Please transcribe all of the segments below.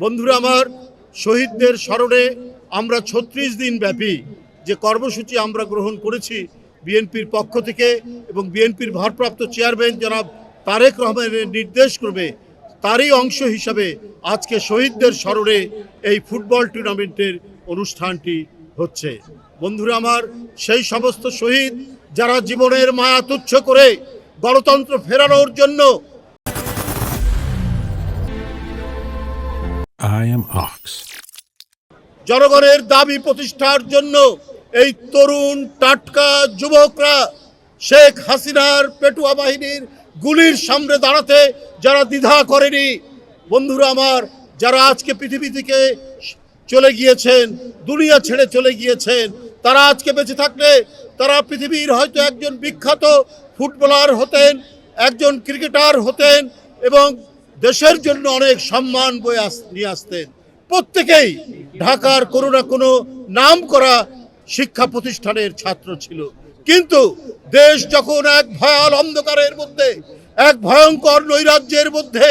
বন্ধুরা আমার, শহীদদের স্মরণে আমরা ৩৬ দিন ব্যাপী যে কর্মসূচি আমরা গ্রহণ করেছি বিএনপির পক্ষ থেকে এবং বিএনপির ভারপ্রাপ্ত চেয়ারম্যান জনাব তারেক রহমানের নির্দেশক্রমে তারই অংশ হিসাবে আজকে শহীদদের স্মরণে এই ফুটবল টুর্নামেন্টের অনুষ্ঠানটি হচ্ছে। বন্ধুরা আমার, সেই সমস্ত শহীদ যারা জীবনের মায়া তুচ্ছ করে গণতন্ত্র ফেরানোর জন্য জনগণের দাবি প্রতিষ্ঠার জন্য এই তরুণ টাটকা যুবকরা শেখ হাসিনার পেটুয়া বাহিনীর গুলির সামনে দাঁড়াতে যারা দ্বিধা করেনি, বন্ধুরা আমার, যারা আজকে পৃথিবী থেকে চলে গিয়েছেন, দুনিয়া ছেড়ে চলে গিয়েছেন, তারা আজকে বেঁচে থাকলে তারা পৃথিবীর হয়তো একজন বিখ্যাত ফুটবলার হতেন, একজন ক্রিকেটার হতেন এবং দেশের জন্য অনেক সম্মান বয়ে নিয়ে আসতেন। প্রত্যেকেই ঢাকার কোনো না কোনো নাম করা শিক্ষা প্রতিষ্ঠানের ছাত্র ছিল। কিন্তু দেশ যখন এক ভয়াল অন্ধকারের মধ্যে, এক ভয়ঙ্কর নৈরাজ্যের মধ্যে,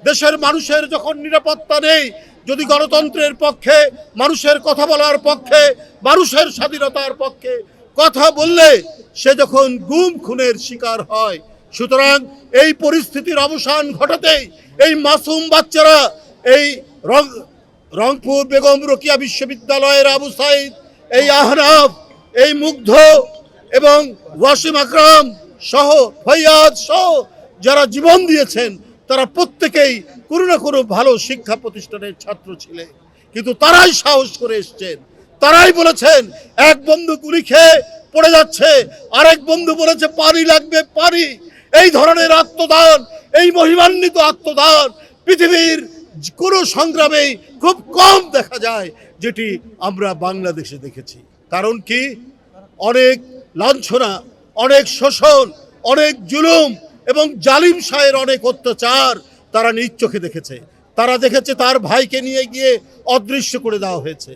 দেশের মানুষের যখন নিরাপত্তা নেই, যদি গণতন্ত্রের পক্ষে, মানুষের কথা বলার পক্ষে, মানুষের স্বাধীনতার পক্ষে কথা বললে সে যখন গুম খুনের শিকার হয়, সুতরাং এই পরিস্থিতির অবসান ঘটাতেই এই মাসুম বাচ্চারা, এই রংপুর বেগম রোকেয়া বিশ্ববিদ্যালয়ের আবু সাইদ, এই আহনাফ, এই মুগ্ধ এবং ওয়াসিম আকরাম সহ ফৈয়াদ সহ যারা জীবন দিয়েছেন, তারা প্রত্যেকেই কোনো না কোনো ভালো শিক্ষা প্রতিষ্ঠানের ছাত্র ছিলেন। কিন্তু তারাই সাহস করে এসছেন, তারাই বলেছেন এক বন্ধু গুলি খেয়ে পড়ে যাচ্ছে, আরেক বন্ধু বলেছে পানি লাগবে পানি। এই ধরনের আত্মদান, এই মহিমান্বিত আত্মদান পৃথিবীর কোনো সংগ্রামেই খুব কম দেখা যায়, যেটি আমরা বাংলাদেশে দেখেছি। কারণ কি? অনেক লাঞ্ছনা, অনেক শোষণ, অনেক জুলুম এবং জালিম শাহের অনেক অত্যাচার তারা নিজ চোখে দেখেছে। তারা দেখেছে তার ভাইকে নিয়ে গিয়ে অদৃশ্য করে দেওয়া হয়েছে।